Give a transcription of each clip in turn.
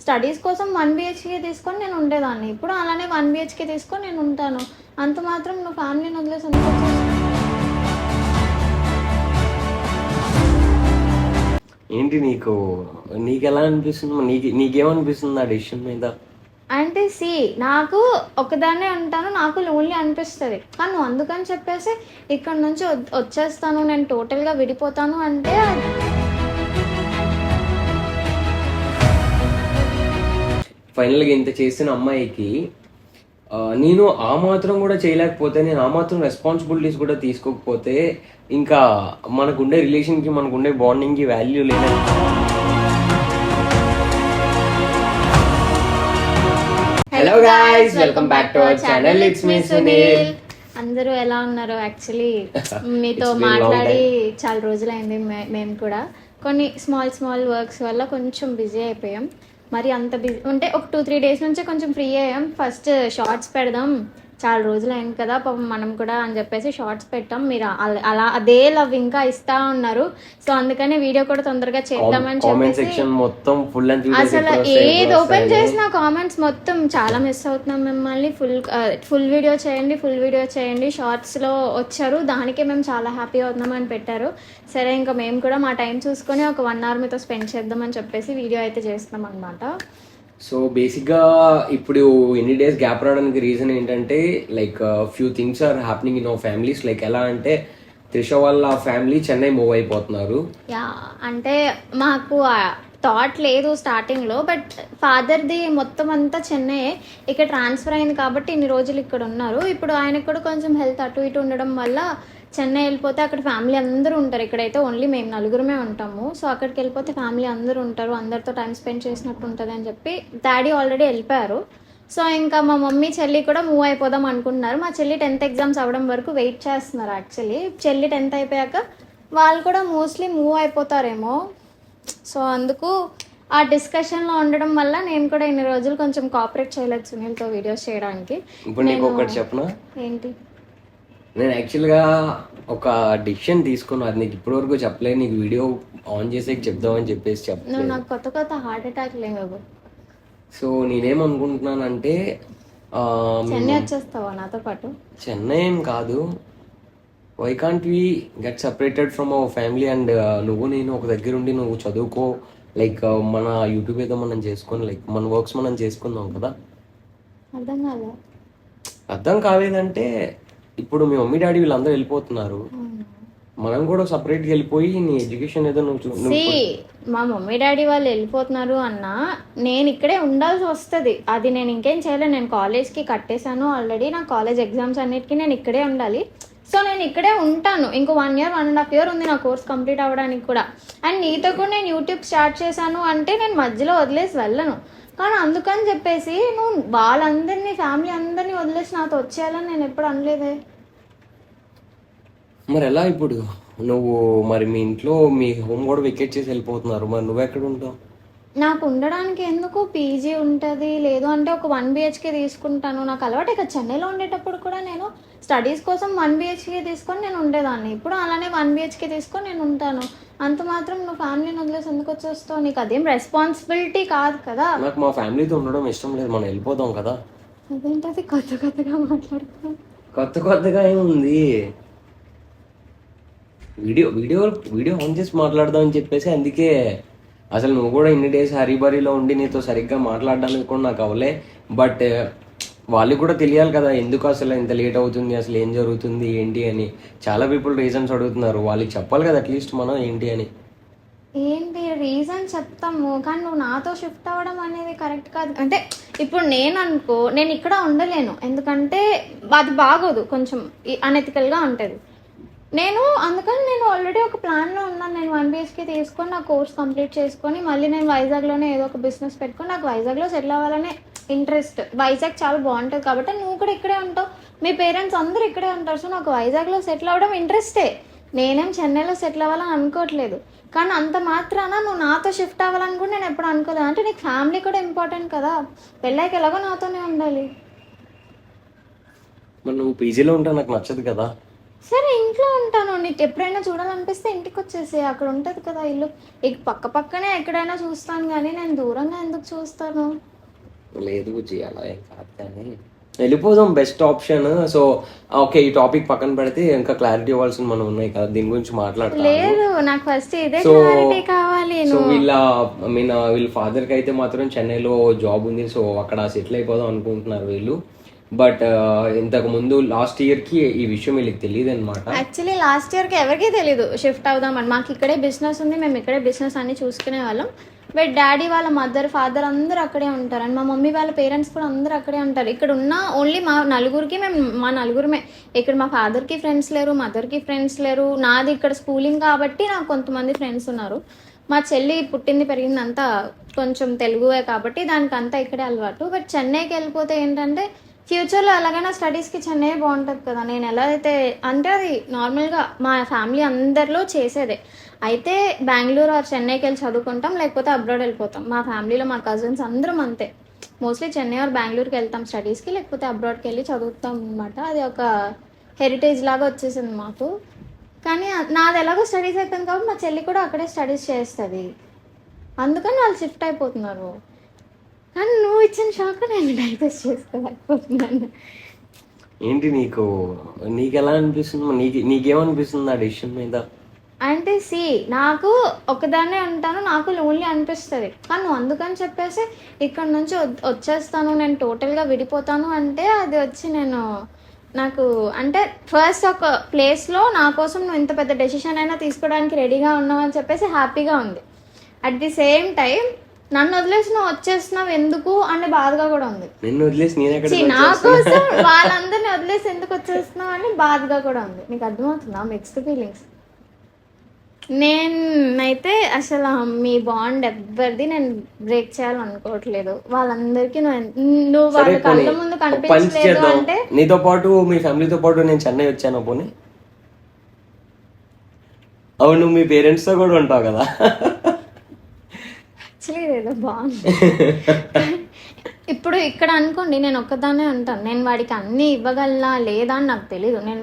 Studies కోసం 1 BHK తీసుకొని నేను ఉండేదాన్ని. ఇప్పుడు అలానే 1 BHK తీసుకొని నేను ఉంటాను. అంత మాత్రం నువ్వు ఫ్యామిలీని వదిలేసి ఎందుకు వచ్చేసావు? ఏంటి నీకెలా అనిపిస్తుంది? నీకేమనిపిస్తుంది ఆ డెసిషన్ మీద? అంటే నాకు ఒకదాన్నే ఉంటాను, నాకు లోన్లీ అనిపిస్తుంది. కానీ నువ్వు అందుకని చెప్పేసి ఇక్కడ నుంచి వచ్చేస్తాను, నేను టోటల్గా విడిపోతాను అంటే ఫైనల్గా ఇంత చేసిన అమ్మాయికి నేను ఆ మాత్రం కూడా చేయలేకపోతే, నేను ఆ మాత్రం రెస్పాన్సిబిలిటీస్ కూడా తీసుకోకపోతే ఇంకా మనకుండే రిలేషన్కి, మనకుండే బాండింగ్కి వాల్యూ లేదని. Hello guys, welcome back to our channel. It's me Sunil. అందరూ ఎలా ఉన్నారు? యాక్చువల్లీ మీతో మాట్లాడి చాలా రోజులైంది. మేము కూడా కొన్ని స్మాల్ వర్క్స్ వల్ల కొంచెం బిజీ అయిపోయాం. మరి అంత బిజీ ఉంటే ఒక 2-3 డేస్ నుంచే కొంచెం ఫ్రీ అయ్యాం. ఫస్ట్ షార్ట్స్ పెడదాం, చాలా రోజులు అయింది కదా పాపం మనం కూడా అని చెప్పేసి షార్ట్స్ పెట్టాం. మీరు అలా అదే లవ్ ఇంకా ఇస్తా ఉన్నారు. సో అందుకనే వీడియో కూడా తొందరగా చేద్దామని చెప్పేసి అసలు ఏది ఓపెన్ చేసిన కామెంట్స్ మొత్తం చాలా మిస్ అవుతున్నాం మిమ్మల్ని. ఫుల్ వీడియో చేయండి షార్ట్స్లో వచ్చారు, దానికే మేము చాలా హ్యాపీ అవుతున్నాం అని పెట్టారు. సరే ఇంకా మేము కూడా మా టైం చూసుకొని ఒక 1 hour మీతో స్పెండ్ చేద్దామని చెప్పేసి వీడియో అయితే చేస్తున్నాం అనమాట. సో బేసిక్గా ఇప్పుడు ఎన్ని డేస్ గ్యాప్ రావడానికి రీజన్ ఏంటంటే like few things are happening in our families. Like ఎలా అంటే త్రిష వాళ్ళ ఫ్యామిలీ చెన్నై మూవ్ అయిపోతున్నారు. అంటే మాకు థాట్ లేదు స్టార్టింగ్లో, బట్ ఫాదర్ది మొత్తం అంతా చెన్నై, ఇక్కడ ట్రాన్స్ఫర్ అయింది కాబట్టి ఇన్ని రోజులు ఇక్కడ ఉన్నారు. ఇప్పుడు ఆయనకు కూడా కొంచెం హెల్త్ అటు ఇటు ఉండడం వల్ల చెన్నై వెళ్ళిపోతే అక్కడ ఫ్యామిలీ అందరూ ఉంటారు. ఇక్కడైతే ఓన్లీ మేము 4 ఉంటాము. సో అక్కడికి వెళ్ళిపోతే ఫ్యామిలీ అందరూ ఉంటారు, అందరితో టైం స్పెండ్ చేసినట్టు ఉంటుంది అని చెప్పి డాడీ ఆల్రెడీ వెళ్ళిపోయారు. సో ఇంకా మా మమ్మీ చెల్లి కూడా మూవ్ అయిపోదాం అనుకుంటున్నారు. మా చెల్లి 10th ఎగ్జామ్స్ అవ్వడం వరకు వెయిట్ చేస్తున్నారు. యాక్చువల్లీ చెల్లి 10th అయిపోయాక వాళ్ళు కూడా మోస్ట్లీ మూవ్ అయిపోతారేమో. సో అందుకు ఆ డిస్కషన్లో ఉండడం వల్ల నేను కూడా ఇన్ని రోజులు కొంచెం కోఆపరేట్ చేయలేదు సునీల్తో వీడియోస్ చేయడానికి. ఇప్పుడు నీకు ఒకటి చెప్పనా? ఏంటి? నేను యాక్చువల్గా ఒక డిసిషన్ తీసుకున్నాను, అది నీకు ఇప్పటివరకు చెప్పలేదు. నీకు వీడియో ఆన్ చేసి చెప్దామని చెప్పేసి నువ్వు నాకు కొత్త హార్ట్ అటాక్ లేవు. సో నేనేమనుకుంటున్నానంటే చెన్నై వచ్చేస్తావా నాతో పాటు? చెన్నై ఏం కాదు, why can't we get separated from our family and నువ్వు నేను ఒక దగ్గర ఉండి నువ్వు చదువుకో, లైక్ మన యూట్యూబ్ ఏదో మనం చేసుకొని లైక్ మన వర్క్స్ మనం చేసుకుందాం కదా. అర్థం కాలేదంటే ఇప్పుడు మీ మమ్మీ డాడీ వీళ్ళందరూ వెళ్ళిపోతున్నారు, మనం కూడా సపరేట్గా వెళ్ళిపోయి నీ ఎడ్యుకేషన్ ఏదో మా మమ్మీ డాడీ వాళ్ళు వెళ్ళిపోతున్నారు అన్నా నేను ఇక్కడే ఉండాల్సి వస్తుంది. అది నేను ఇంకేం చేయలేను. నేను కాలేజ్కి కట్టేశాను ఆల్రెడీ, నా కాలేజ్ ఎగ్జామ్స్ అన్నిటికీ నేను ఇక్కడే ఉండాలి. సో నేను ఇక్కడే ఉంటాను. ఇంకో 1 year 1.5 year ఉంది నా కోర్స్ కంప్లీట్ అవ్వడానికి కూడా. అండ్ నీతో కూడా నేను యూట్యూబ్ స్టార్ట్ చేశాను అంటే నేను మధ్యలో వదిలేసి వెళ్ళను. కానీ అందుకని చెప్పేసి నువ్వు వాళ్ళందరినీ ఫ్యామిలీ అందరినీ వదిలేసి నాతో వచ్చేయాలని నేను ఎప్పుడు అనలేదే. మరి ఎలా ఇప్పుడు నువ్వు మరి మీ ఇంట్లో మీ హోమ్ కూడా వెకేట్ చేసి వెళ్ళిపోతున్నారు, మరి నువ్వు ఎక్కడ ఉంటావు? నాకు ఉండడానికి ఎందుకు పీజీ ఉంటుంది, లేదు అంటే ఒక 1 BHK తీసుకుంటాను. నాకు అలవాటు ఇక్కడ చెన్నైలో ఉండేటప్పుడు కూడా నేను స్టడీస్ కోసం 1 BHK తీసుకొని నేను ఉండేదాన్ని. ఇప్పుడు అలానే 1 BHK తీసుకొని నేను ఉంటాను. అంత మాత్రం నువ్వు ఫ్యామిలీని వదిలేసి ఎందుకు వచ్చేస్తావు? నీకు అదేం రెస్పాన్సిబిలిటీ కాదు కదా. నాకు మా ఫ్యామిలీతో ఉండడం ఇష్టం లేదు, మనం వెళ్ళిపోదాం కదా. అదేంటది కొత్తగా మాట్లాడుతున్నావు? కొత్తగా ఏముంది, వీడియో ఆన్ చేసి మాట్లాడదాం అని చెప్పేసి. అందుకే అసలు నువ్వు కూడా ఇన్ని డేస్ హరిబరిలో ఉండి నీతో సరిగ్గా మాట్లాడడానికి కూడా నాకు అవ్వలే. బట్ వాళ్ళకి కూడా తెలియాలి కదా ఎందుకు అసలు ఇంత లేట్ అవుతుంది, అసలు ఏం జరుగుతుంది ఏంటి అని. చాలా పీపుల్ రీజన్స్ అడుగుతున్నారు, వాళ్ళకి చెప్పాలి కదా అట్లీస్ట్ మనం ఏంటి అని. ఏంటి రీజన్ చెప్తాము, కానీ నువ్వు నాతో షిఫ్ట్ అవ్వడం అనేది కరెక్ట్ కాదు. అంటే ఇప్పుడు నేను ఇక్కడ ఉండలేను, ఎందుకంటే అది బాగోదు, కొంచెం అనెథికల్గా ఉంటుంది. అందుకని నేను ఆల్రెడీ ఒక ప్లాన్లో ఉన్నాను. నేను 1 BHK తీసుకొని నా కోర్స్ కంప్లీట్ చేసుకొని మళ్ళీ నేను వైజాగ్లోనే ఏదో ఒక బిజినెస్ పెట్టుకొని నాకు వైజాగ్లో సెటిల్ అవ్వాలనే ఇంట్రెస్ట్. వైజాగ్ చాలా బాగుంటుంది కాబట్టి నువ్వు కూడా ఇక్కడే ఉంటావు, మీ పేరెంట్స్ అందరూ ఇక్కడే ఉంటారు. సో నాకు వైజాగ్లో సెటిల్ అవ్వడం ఇంట్రెస్టే. నేనేం చెన్నైలో సెటిల్ అవ్వాలని అనుకోవట్లేదు. కానీ అంత మాత్రాన నువ్వు నాతో షిఫ్ట్ అవ్వాలని కూడా నేను ఎప్పుడు అనుకోలేదు. అంటే నీకు ఫ్యామిలీ కూడా ఇంపార్టెంట్ కదా, పెళ్ళాక ఎలాగో నాతోనే ఉండాలి. మరి నువ్వు పీజీలో ఉంటా నాకు నచ్చదు కదా. సరే ఇంట్లో ఉంటాను, నీకు ఎప్పుడైనా చూడాలనిపిస్తే ఇంటికి వచ్చేసి అక్కడ ఉంటుంది కదా ఇల్లు, ఇక పక్క పక్కనే ఎక్కడైనా చూస్తాను కానీ నేను దూరంగా ఎందుకు చూస్తాను. లేదు బుజ్జి, అలా ఏం కాదు కానీ వెళ్ళిపోదాం బెస్ట్ ఆప్షన్. సో ఓకే, ఈ టాపిక్ పక్కన పెడితే ఇంకా క్లారిటీ ఇవ్వాల్సిన మనం ఉన్నాయి కదా, దీని గురించి మాట్లాడతాం. లేదు నాకు ఫస్ట్ ఇదే క్లారిటీ కావాలి. సో వీళ్ళ ఫాదర్ కి అయితే మాత్రం చెన్నైలో జాబ్ ఉంది, సో అక్కడ సెటిల్ అయిపోదాం అనుకుంటున్నారు వీళ్ళు. బట్ ఇంతకు ముందు లాస్ట్ ఇయర్ కి ఈ విషయం వీళ్ళకి తెలియదు అనమాట. యాక్చువల్లీ లాస్ట్ ఇయర్కి ఎవరికీ తెలియదు షిఫ్ట్ అవుదామని. మాకు ఇక్కడే బిజినెస్ ఉంది, మేము ఇక్కడే బిజినెస్ అన్ని చూసుకునే వాళ్ళం. బట్ డాడీ వాళ్ళ మదర్ ఫాదర్ అందరూ అక్కడే ఉంటారు, అండ్ మా మమ్మీ వాళ్ళ పేరెంట్స్ కూడా అందరూ అక్కడే ఉంటారు. ఇక్కడ ఉన్న ఓన్లీ మా నలుగురమే. ఇక్కడ మా ఫాదర్కి ఫ్రెండ్స్ లేరు, మదర్కి ఫ్రెండ్స్ లేరు. నాది ఇక్కడ స్కూలింగ్ కాబట్టి నాకు కొంతమంది ఫ్రెండ్స్ ఉన్నారు. మా చెల్లి పుట్టింది పెరిగింది అంతా కొంచెం తెలుగువే కాబట్టి దానికి అంతా ఇక్కడే అలవాటు. బట్ చెన్నైకి వెళ్ళిపోతే ఏంటంటే ఫ్యూచర్లో ఎలాగైనా స్టడీస్కి చెన్నై బాగుంటుంది కదా. నేను ఎలా అయితే అంటే అది నార్మల్గా మా ఫ్యామిలీ అందరిలో చేసేదే. అయితే బెంగళూరు ఆర్ చెన్నైకి వెళ్ళి చదువుకుంటాం, లేకపోతే అబ్రాడ్ వెళ్ళిపోతాం. మా ఫ్యామిలీలో మా కజిన్స్ అందరం అంతే. మోస్ట్లీ చెన్నై ఆర్ బెంగళూరుకి వెళ్తాం స్టడీస్కి, లేకపోతే అబ్రాడ్కి వెళ్ళి చదువుతాం అనమాట. అది ఒక హెరిటేజ్ లాగా వచ్చేసింది మాకు. కానీ నాది ఎలాగో స్టడీస్ అవుతుంది కాబట్టి మా చెల్లి కూడా అక్కడే స్టడీస్ చేస్తుంది, అందుకని వాళ్ళు షిఫ్ట్ అయిపోతున్నారు. కానీ నువ్వు ఇచ్చిన షాక్ నేను డైజెస్ట్ చేసుకోలేకపోతున్నాను. ఏంటి నీకు ఎలా అనిపిస్తుంది? నీకేమనిపిస్తుంది ఆ డెసిషన్ మీద? అంటే నాకు ఒకదాన్నే ఉంటాను, నాకు లోన్లీ అనిపిస్తుంది. కానీ నువ్వు అందుకని చెప్పేసి ఇక్కడ నుంచి వచ్చేస్తాను, నేను టోటల్గా విడిపోతాను అంటే అది వచ్చి నాకు అంటే ఫస్ట్ ఒక ప్లేస్లో నా కోసం నువ్వు ఇంత పెద్ద డెసిషన్ అయినా తీసుకోవడానికి రెడీగా ఉన్నావు అని చెప్పేసి హ్యాపీగా ఉంది. అట్ ది సేమ్ టైం నన్ను వదిలేసి నువ్వు వచ్చేస్తున్నావు ఎందుకు అంటే బాధగా కూడా ఉంది. నిన్ను వదిలేసి నా కోసం వాళ్ళందరినీ వదిలేసి ఎందుకు వచ్చేస్తున్నావు అని బాధగా కూడా ఉంది. నీకు అర్థమవుతుందా మిక్స్డ్ ఫీలింగ్స్? నేనైతే అసలు మీ బాండ్ ఎవరిది నేను బ్రేక్ చేయాలనుకోవట్లేదు. వాళ్ళందరికీ నువ్వు వాళ్ళ కళ్ళ ముందు కనిపించలేదు అంటే నీతో పాటు మీ ఫ్యామిలీతో పాటు నేను చెన్నై వచ్చాను పోనీ. అవును, నువ్వు మీ పేరెంట్స్తో కూడా ఉంటావు కదా. యాక్చువల్లీ ఇదేదో బాగుంది. ఇప్పుడు ఇక్కడ అనుకోండి నేను ఒక్కదాన్నే ఉంటాను, నేను వాడికి అన్నీ ఇవ్వగలనా లేదా అని నాకు తెలీదు. నేను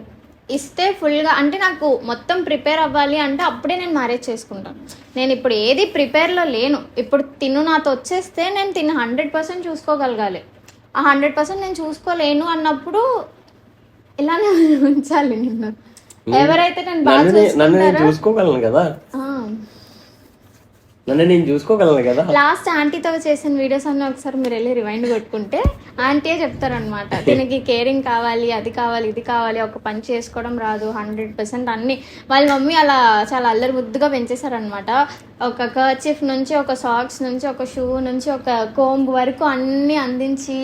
ఇస్తే ఫుల్గా అంటే నాకు మొత్తం ప్రిపేర్ అవ్వాలి అంటే అప్పుడే నేను మ్యారేజ్ చేసుకుంటాను. నేను ఇప్పుడు ఏది ప్రిపేర్లో లేను. ఇప్పుడు నాతో వచ్చేస్తే నేను 100% చూసుకోగలగాలి. ఆ 100% నేను చూసుకోలేను అన్నప్పుడు ఇలానే ఉంచాలి నిన్ను. ఎవరైతే నేను బాగా చూసుకోగలను కదా, నేను చూసుకోగలను కదా. లాస్ట్ ఆంటీతో చేసిన వీడియోస్ అన్నీ ఒకసారి మీరు వెళ్ళి రివైండ్ కొట్టుకుంటే ఆంటీయే చెప్తారనమాట, దీనికి కేరింగ్ కావాలి, అది కావాలి, ఇది కావాలి, ఒక పని చేసుకోవడం రాదు, 100% అన్ని. వాళ్ళ మమ్మీ అలా చాలా అల్లరి ముద్దుగా పెంచేశారనమాట. ఒక కర్చీఫ్ నుంచి, ఒక సాక్స్ నుంచి, ఒక షూ నుంచి, ఒక కోంబ్ వరకు అన్నీ అందించి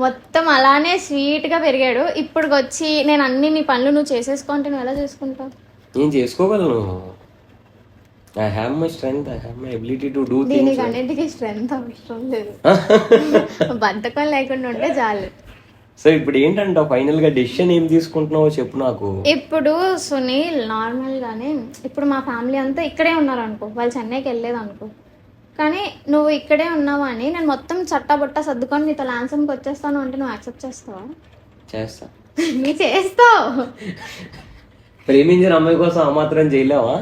మొత్తం అలానే స్వీట్గా పెరిగాడు. ఇప్పుడు వచ్చి నేను అన్ని నీ పనులు నువ్వు చేసేసుకుంటే నువ్వు ఎలా చేసుకుంటావు? నేను చేసుకోగలను. I have my strength, I have my ability to do things. దీనికి అన్నిటికీ స్ట్రెంగ్త్ అవసరం లేదు, బద్ధకం లేకుండా ఉంటే చాలు. సో ఇప్పుడు ఏంటంటే ఫైనల్ గా డెసిషన్ ఏం తీసుకుంటున్నావో చెప్పు నాకు. ఇప్పుడు సునీల్ నార్మల్గానే ఇప్పుడు మా ఫ్యామిలీ అంతా ఇక్కడే ఉన్నారు అనుకో, వాళ్ళు చెన్నైకి వెళ్ళలేదు అనుకో, కానీ నువ్వు ఇక్కడే ఉన్నావు అని నేను మొత్తం చట్టబొట్ట సర్దుకొని నీతో ల్యాన్సమ్కి వచ్చేస్తాను అంటే నువ్వు యాక్సెప్ట్ చేస్తావా? చేస్తా. నీ చేస్తావు. ప్రేమించిన అమ్మాయి కోసం ఆ మాత్రం చేయలేవా?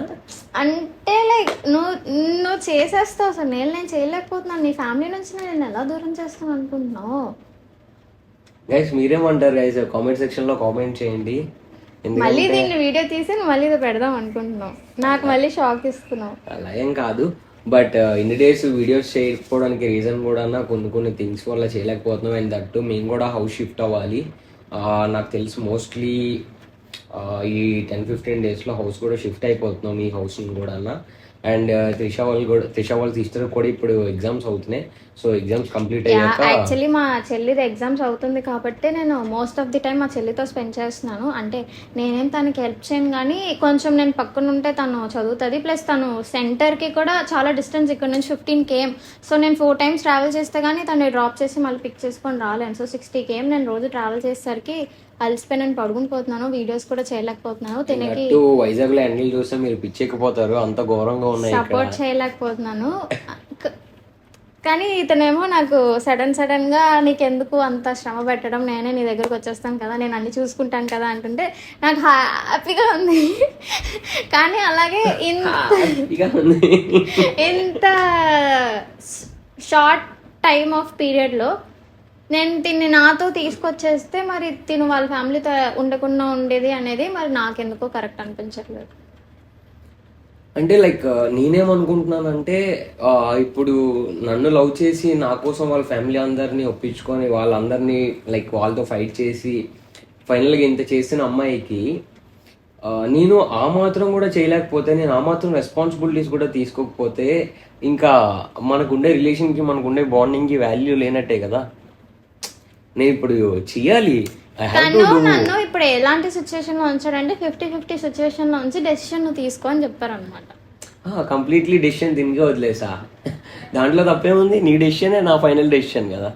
అంటే లైక్ నువ్వు చేసేస్తావు. అసలు నేను చేయలేకపోతున్నాను. నీ ఫ్యామిలీ నుంచి నేను ఎలా దూరం చేస్తాను అనుకుంటున్నావు? గైస్ మీరేమంటారు గైస్? కామెంట్ సెక్షన్ లో కామెంట్ చేయండి. మళ్ళీ దీన్ని వీడియో తీసి మళ్ళీ ఇది పెడదాం అనుకుంటున్నావు, నాకు మళ్ళీ షాక్ ఇస్తున్నావు. అలా ఏం కాదు, బట్ ఇన్ని డేస్ వీడియోస్ చేయకపోవడానికి రీజన్ కూడా కొన్ని థింగ్స్ వల్ల చేయలేకపోతున్నాం. అండ్ దట్టు మేము కూడా హౌస్ షిఫ్ట్ అవ్వాలి. నాకు తెలుసు మోస్ట్లీ ఈ 10-15 డేస్లో హౌస్ కూడా షిఫ్ట్ అయిపోతున్నాం, ఈ హౌస్ కూడా. అండ్ త్రిష వాళ్ళ సిస్టర్ కూడా ఇప్పుడు ఎగ్జామ్స్ అవుతున్నాయి. సో ఎగ్జామ్స్ కంప్లీట్ అయ్యాక యాక్చువల్లీ మా చెల్లిది ఎగ్జామ్స్ అవుతుంది కాబట్టి నేను మోస్ట్ ఆఫ్ ది టైం మా చెల్లితో స్పెండ్ చేస్తున్నాను. అంటే నేనేం తనకి హెల్ప్ చేయను, కానీ కొంచెం నేను పక్కన ఉంటే తను చదువుతుంది. ప్లస్ తను సెంటర్కి కూడా చాలా డిస్టెన్స్, ఇక్కడ నుంచి 15 km. సో నేను 4 times ట్రావెల్ చేస్తే కానీ తను డ్రాప్ చేసి మళ్ళీ పిక్ చేసుకొని రాలేను. సో 60 km నేను రోజు ట్రావెల్ చేసేసరికి అలసిపోయి నేను పడుకుని పోతున్నాను, వీడియోస్ కూడా చేయలేకపోతున్నాను. తినకి వైజాగ్ లో ఎండలు చూస్తే మీరు పిచ్చెక్కిపోతారు, అంత ఘోరంగా ఉన్నాయి. సపోర్ట్ చేయలేకపోతున్నాను. కానీ ఇతనేమో నాకు సడన్ గా నీకెందుకు అంత శ్రమ పెట్టడం, నేనే నీ దగ్గరకు వచ్చేస్తాను కదా, నేను అన్ని చూసుకుంటాను కదా అంటుంటే నాకు హ్యాపీగా ఉంది. కానీ అలాగే ఇంత షార్ట్ టైమ్ ఆఫ్ పీరియడ్లో నేను తిని నాతో తీసుకొచ్చేస్తే మరి తిను వాళ్ళ ఫ్యామిలీతో ఉండకుండా ఉండేది అనేది మరి నాకెందుకో కరెక్ట్ అనిపించట్లేదు. అంటే లైక్ నేనేమనుకుంటున్నానంటే ఇప్పుడు నన్ను లవ్ చేసి నా కోసం వాళ్ళ ఫ్యామిలీ అందరినీ ఒప్పించుకొని వాళ్ళందరినీ లైక్ వాళ్ళతో ఫైట్ చేసి ఫైనల్గా ఇంత చేసిన అమ్మాయికి నేను ఆ మాత్రం కూడా చేయలేకపోతే, నేను ఆ మాత్రం రెస్పాన్సిబిలిటీస్ కూడా తీసుకోకపోతే ఇంకా మనకుండే రిలేషన్కి మనకుండే బాండింగ్కి వాల్యూ లేనట్టే కదా. నేను ఇప్పుడు చెయ్యాలి. నన్ను ఇప్పుడు ఎలాంటి సిచ్యువేషన్ లో ఉంచాడంటే 50-50 సిచ్యువేషన్ లో ఉంచి డెసిషన్ నువ్వు తీసుకో అని చెప్పారు అనమాట. కంప్లీట్లీ డెసిషన్ దీనికే వదిలేసా. దాంట్లో తప్పేముంది, నీ డెసిషనే నా ఫైనల్ డెసిషన్ కదా.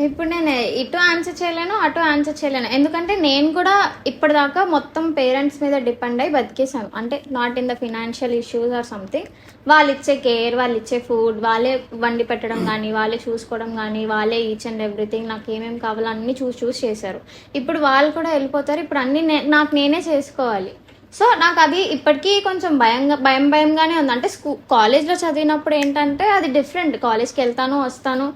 ఇప్పుడు నేను ఇటు ఆన్సర్ చేయలేను, అటు ఆన్సర్ చేయలేను. ఎందుకంటే నేను కూడా ఇప్పటిదాకా మొత్తం పేరెంట్స్ మీద డిపెండ్ అయ్యి బతికేసాను. అంటే not in the financial issues or something. వాళ్ళు ఇచ్చే కేర్, వాళ్ళు ఇచ్చే ఫుడ్, వాళ్ళే వండి పెట్టడం కానీ, వాళ్ళే చూసుకోవడం కానీ, వాళ్ళే ఈచ్ అండ్ ఎవ్రీథింగ్ నాకు ఏమేమి కావాలో అన్నీ చూసి చేశారు. ఇప్పుడు వాళ్ళు కూడా వెళ్ళిపోతారు. ఇప్పుడు అన్నీ నాకు నేనే చేసుకోవాలి. సో నాకు అది ఇప్పటికీ కొంచెం భయంగానే ఉంది. అంటే కాలేజ్లో చదివినప్పుడు ఏంటంటే అది డిఫరెంట్. కాలేజ్కి వెళ్తాను, వస్తాను,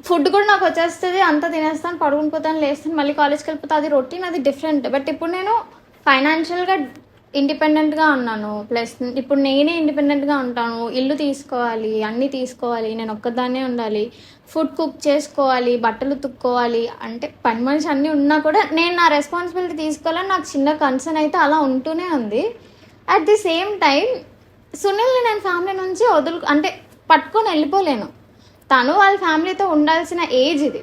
ఫుడ్ కూడా నాకు వచ్చేస్తుంది, అంతా తినేస్తాను, పడుకుని పోతాను, లేస్తాను, మళ్ళీ కాలేజ్కి వెళ్ళిపోతాను, అది రొటీన్, అది డిఫరెంట్. బట్ ఇప్పుడు నేను ఫైనాన్షియల్గా ఇండిపెండెంట్గా ఉన్నాను. ప్లస్ ఇప్పుడు నేనే ఇండిపెండెంట్గా ఉంటాను. ఇల్లు తీసుకోవాలి, అన్నీ తీసుకోవాలి, నేను ఒక్కదాన్నే ఉండాలి, ఫుడ్ కుక్ చేసుకోవాలి, బట్టలు ఉతుక్కోవాలి. అంటే పని మనిషి అన్నీ ఉన్నా కూడా నేను నా రెస్పాన్సిబిలిటీ తీసుకోవాలని నాకు చిన్న కన్సర్న్ అయితే అలా ఉంటూనే ఉంది. అట్ ది సేమ్ టైం సునీల్ని నేను ఫ్యామిలీ నుంచి అంటే పట్టుకొని వెళ్ళిపోలేను. తను వాళ్ళ ఫ్యామిలీతో ఉండాల్సిన ఏజ్ ఇది,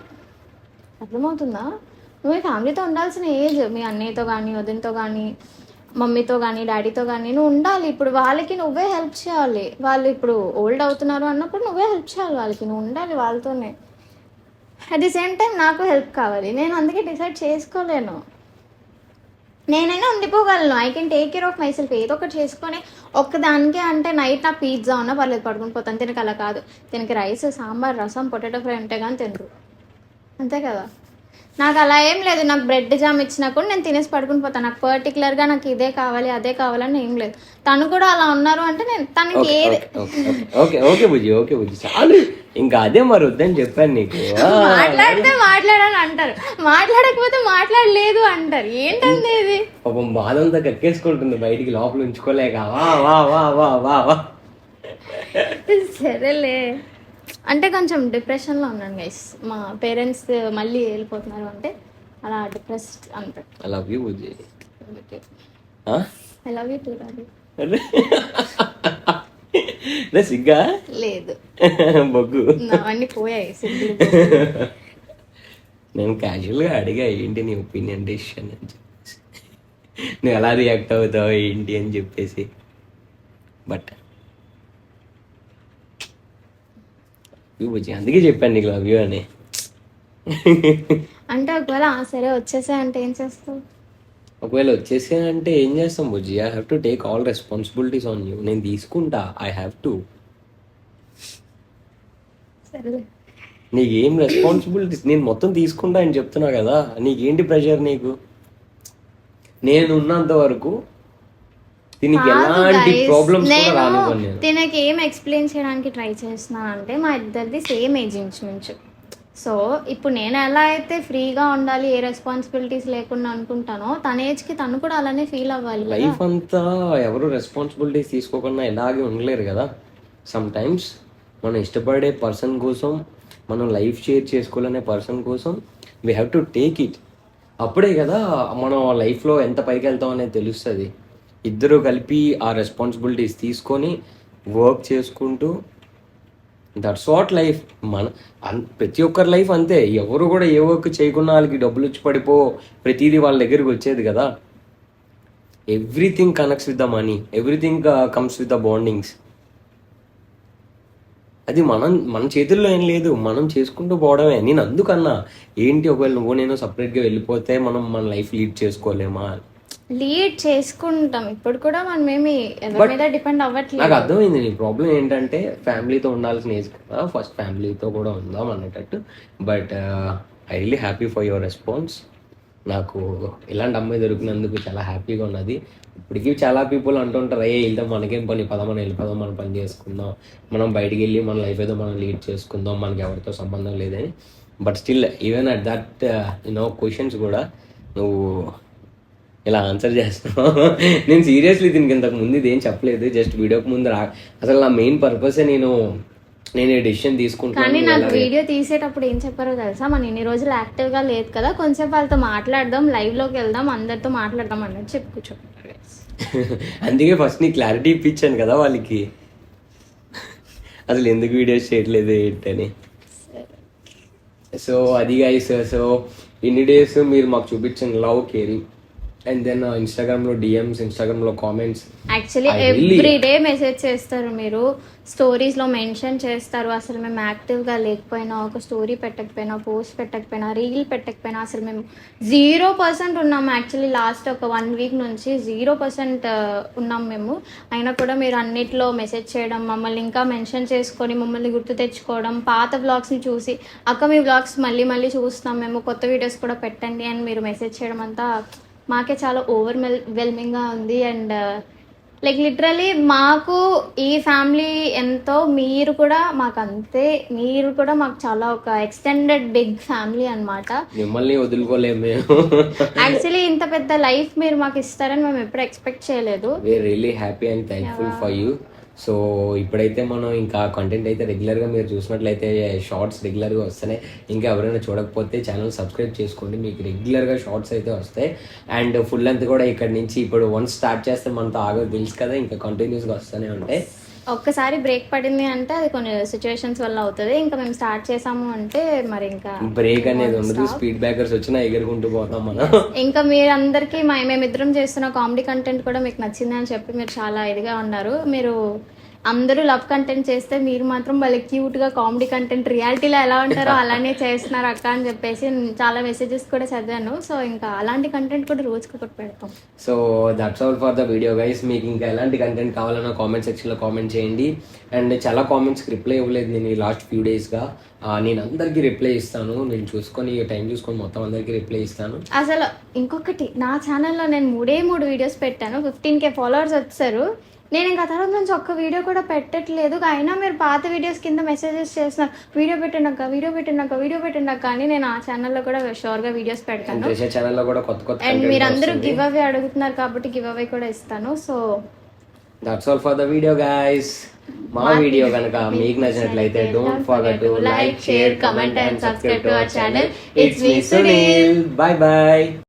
అర్థమవుతుందా? నువ్వు ఫ్యామిలీతో ఉండాల్సిన ఏజ్, మీ అన్నయ్యతో కానీ, వదినతో కానీ, మమ్మీతో కానీ, డాడీతో కానీ నువ్వు ఉండాలి. ఇప్పుడు వాళ్ళకి నువ్వే హెల్ప్ చేయాలి. వాళ్ళు ఇప్పుడు ఓల్డ్ అవుతున్నారు అన్నప్పుడు నువ్వే హెల్ప్ చేయాలి వాళ్ళకి, నువ్వు ఉండాలి వాళ్ళతోనే. అట్ ది సేమ్ టైం నాకు హెల్ప్ కావాలి. నేను అందుకే డిసైడ్ చేసుకోలేను. నేనైనా ఉండిపోగలను, I can take care of myself. ఏదో ఒకటి చేసుకొని ఒక్కదానికే అంటే నైట్ నాకు పిజ్జా ఉన్నా పర్లేదు, పడుకుని పోతాను. తినక అలా కాదు, తినకి రైస్, సాంబార్, రసం, పొటాటో ఫ్రై ఉంటే కానీ తినరు, అంతే కదా. నాకు అలా ఏం లేదు. నాకు బ్రెడ్ జామ్ ఇచ్చినా కూడా నేను తినేసి పడుకుని పోతాను. నాకు పర్టికులర్గా నాకు ఇదే కావాలి అదే కావాలని ఏం లేదు. తను కూడా అలా ఉన్నారు అంటే నేను తనకి ఏది ఓకే బుజ్జి చాలు, ఇంకా అదే మరి వద్దని చెప్పాను నీకు. మాట్లాడితే మాట్లాడాలని అంటారు, మాట్లాడకపోతే మాట్లాడలేదు అంటారు. ఏంటండి ఇది? పాపం బాధ అంతా కక్కేసుకుంటుంది బయటికి, లోపల ఉంచుకోలేక. వా వా వా వా వా వా సరేలే. అంటే కొంచెం డిప్రెషన్లో ఉన్నాను గైస్. మా పేరెంట్స్ మళ్ళీ వెళ్ళిపోతున్నారు అంటే అలా డిప్రెస్డ్ అంతే. I love you Bujji. I love you two రాదు. సిగ్గా లేదు, బొగ్గు అవన్నీ పోయాయి సిగ్గులు. నేను క్యాజువల్గా అడిగా ఏంటి నీ ఒపీనియన్ డెసిషన్ అని చెప్పేసి, నువ్వు ఎలా రియాక్ట్ అవుతావు ఏంటి అని చెప్పేసి. బట్ అందుకే చెప్పాను నీకు లవ్ యూ అని. అంటే ఒకవేళ సరే వచ్చేసా అంటే ఏం చేస్తావు? ఒకవేళ వచ్చేసా అంటే ఏం చేస్తాం బుజ్జి? I have to take all responsibilities on you. నేను తీసుకుంటా, ఐ హ్యావ్ టు. నీకేం రెస్పాన్సిబిలిటీస్? నేను మొత్తం తీసుకుంటా అని చెప్తున్నా కదా, నీకేంటి ప్రెషర్? నీకు నేను ఉన్నంత వరకు దీనికి ఎలాంటి ప్రాబ్లమ్స్ కూడా రానివ్వను నేను. దీనికి ఏం ఎక్స్ప్లెయిన్ చేయడానికి ట్రై చేస్తున్నాను అంటే మా ఇద్దరిది సేమ్ ఏజ్ ఇంచుమించు. సో ఇప్పుడు నేను ఎలా అయితే ఫ్రీగా ఉండాలి, ఏ రెస్పాన్సిబిలిటీస్ లేకుండా అనుకుంటానో తన ఏజ్కి తను కూడా అలానే ఫీల్ అవ్వాలి. లైఫ్ అంతా ఎవరు రెస్పాన్సిబిలిటీస్ తీసుకోకుండా ఇలాగే ఉండలేరు కదా. సమ్ టైమ్స్ మనం ఇష్టపడే పర్సన్ కోసం, మనం లైఫ్ షేర్ చేసుకోవాలనే పర్సన్ కోసం we have to take it. అప్పుడే కదా మనం లైఫ్లో ఎంత పైకి వెళ్తాం అనేది తెలుస్తుంది. ఇద్దరు కలిపి ఆ రెస్పాన్సిబిలిటీస్ తీసుకొని వర్క్ చేసుకుంటూ, దట్స్ వాట్ లైఫ్. ప్రతి ఒక్కరి లైఫ్ అంతే. ఎవరు కూడా ఏ వర్క్ చేయకుండా వాళ్ళకి డబ్బులు వచ్చి పడిపో ప్రతిదీ వాళ్ళ దగ్గరికి వచ్చేది కదా. Everything connects with the money, everything comes with the bondings. అది మన చేతుల్లో ఏం లేదు, మనం చేసుకుంటూ పోవడమే. నేను అందుకన్నా ఏంటి ఒకవేళ నువ్వు నేను సపరేట్గా వెళ్ళిపోతే మనం మన లైఫ్ లీడ్ చేసుకోలేమా? లీడ్ చేసుకుంటాం. ఇప్పుడు కూడా మనం ఏమి ఎవరి మీద డిపెండ్ నాకు అవ్వట్లేదు. అర్థమైంది నీ ప్రాబ్లం ఏంటంటే ఫ్యామిలీతో ఉండాల్సిన ఏజ్ కదా, ఫస్ట్ ఫ్యామిలీతో కూడా ఉందాం అన్నట్టు. But I really happy for your response. నాకు ఇలాంటి అమ్మాయి దొరికినందుకు చాలా హ్యాపీగా ఉన్నది. ఇప్పటికీ చాలా పీపుల్ అంటుంటారు, ఏ వెళ్తాం మనకేం పని, మనం వెళ్ళిపోదాం, మనం పని చేసుకుందాం, మనం బయటికి వెళ్ళి మన లైఫ్ ఏదో మనం లీడ్ చేసుకుందాం, మనకి ఎవరితో సంబంధం లేదని. But still even at that questions కూడా నువ్వు ఇలా ఆన్సర్ చేస్తున్నావు. నేను సీరియస్లీ దీనికి ఇంతకు ముందు ఇదేం చెప్పలేదు, జస్ట్ వీడియోకి ముందు అసలు నా మెయిన్ పర్పసే నేను ఈ డెసిషన్ కానీ తీసుకుంటాను. నాకు వీడియో తీసేటప్పుడు ఏం చెప్పారో తెలుసా, మనం ఇన్ని రోజులు యాక్టివ్ గా లేదు కదా, కొంచెం వాళ్ళతో మాట్లాడదాం, లైవ్ లోకి వెళ్దాం, అందరితో మాట్లాడదాం అన్నట్టు చెప్పి కూర్చోండి. అందుకే ఫస్ట్ నీ క్లారిటీ ఇప్పించాను కదా వాళ్ళకి, అసలు ఎందుకు వీడియోస్ చేయట్లేదు ఏంటని. సో అది గైస్, సో ఇన్ని డేస్ మీరు మాకు చూపించిన లవ్, కేరింగ్, అండ్ దెన్ ఇన్స్టాగ్రామ్లో డిఎమ్స్, ఇన్స్టాగ్రామ్లో comments, actually every day message చేస్తారు మీరు, స్టోరీస్లో మెన్షన్ చేస్తారు. అసలు మేము యాక్టివ్గా లేకపోయినా, ఒక స్టోరీ పెట్టకపోయినా, పోస్ట్ పెట్టకపోయినా, రీల్ పెట్టకపోయినా అసలు మేము 0% ఉన్నాము. యాక్చువల్లీ లాస్ట్ ఒక 1 వీక్ నుంచి 0% ఉన్నాం మేము. అయినా కూడా మీరు అన్నిట్లో మెసేజ్ చేయడం, మమ్మల్ని ఇంకా మెన్షన్ చేసుకొని మమ్మల్ని గుర్తు తెచ్చుకోవడం, పాత వ్లాగ్స్ని చూసి అక్క మీ వ్లాగ్స్ మళ్ళీ మళ్ళీ చూస్తున్నాం మేము, కొత్త వీడియోస్ కూడా పెట్టండి అని మీరు మెసేజ్ చేయడం అంతా మాకే చాలా ఓవర్వెల్మింగ్గా ఉంది. అండ్ లైక్ లిటరలీ మాకు ఈ ఫ్యామిలీ ఎంతో, మీరు కూడా మాకు అంతే, మీరు కూడా మాకు చాలా ఒక ఎక్స్టెండెడ్ బిగ్ ఫ్యామిలీ అన్నమాట. మిమ్మల్ని వదులుకోలేము మేము. యాక్చువల్లీ ఇంత పెద్ద లైఫ్ మీరు మాకు ఇస్తారని మేము ఎప్పుడు ఎక్స్పెక్ట్ చేయలేదు. We are really happy and thankful for you. So ఇప్పుడైతే మనం ఇంకా కంటెంట్ అయితే రెగ్యులర్గా మీరు చూసినట్లయితే షార్ట్స్ రెగ్యులర్గా వస్తున్నాయి. ఇంకా ఎవరైనా చూడకపోతే ఛానల్ సబ్స్క్రైబ్ చేసుకోండి, మీకు రెగ్యులర్గా షార్ట్స్ అయితే వస్తాయి. అండ్ ఫుల్ లెంత్ కూడా ఇక్కడ నుంచి ఇప్పుడు వన్స్ స్టార్ట్ చేస్తే మనతో ఆగదు తెలుసు కదా, ఇంకా కంటిన్యూస్గా వస్తూనే ఉంటాయి. ఒక్కసారి బ్రేక్ పడింది అంటే అది కొన్ని సిచ్యువేషన్స్ వల్ల అవుతుంది. ఇంకా మేము స్టార్ట్ చేసాము అంటే మరి ఇంకా బ్రేక్ అనేది ఉండదు, స్పీడ్ బ్రేకర్స్ వచ్చినా ఎగురుకుంటూ పోతాం మనం. ఇంకా మీరందరికీ మేమిద్దరం చేస్తున్న కామెడీ కంటెంట్ కూడా మీకు నచ్చింది అని చెప్పి మీరు చాలా ఇదిగా ఉన్నారు. మీరు అందరూ లవ్ కంటెంట్ చేస్తే మీరు మాత్రం వాళ్ళ క్యూట్గా కామెడీ కంటెంట్ రియాలిటీలో ఎలా ఉంటారో అలానే చేస్తున్నారు అక్క అని చెప్పేసి చాలా మెసేజెస్ కూడా చదివాను. సో ఇంకా అలాంటి కంటెంట్ కూడా రోజుకి ఒకటి పెడతాం. So that's all for the video guys. మీకు ఇంకా ఎలాంటి కంటెంట్ కావాలన్నా కామెంట్ సెక్షన్లో కామెంట్ చేయండి. అండ్ చాలా కామెంట్స్కి రిప్లై ఇవ్వలేదు నేను ఈ లాస్ట్ ఫ్యూ డేస్గా. నేను అందరికీ రిప్లై ఇస్తాను, నేను చూసుకొని టైం చూసుకొని మొత్తం అందరికీ రిప్లై ఇస్తాను. అసలు ఇంకొకటి, నా ఛానల్లో నేను 3 వీడియోస్ పెట్టాను, 15K ఫాలోవర్స్ వచ్చారు. నేను ఇంకా తర్వాత నుంచి ఒక్క వీడియో కూడా పెట్టట్లేదు. అయినా మీరు పాత వీడియోస్ కింద మెసేజెస్ చేస్తున్నారు, వీడియో పెట్టండి అని. నేను ఆ ఛానల్లో కూడా షూర్గా వీడియోస్ పెడతాను. ఛానల్లో కూడా కొత్త అండ్ మీరు అందరూ గివ్ అవే అడుగుతున్నారు కాబట్టి గివ్ అవే కూడా ఇస్తాను. So that's all for the video guys. మా వీడియో కనుక మీకు నచ్చినట్లయితే don't forget to like, share, comment and subscribe to our channel. It's me Sunil. By by.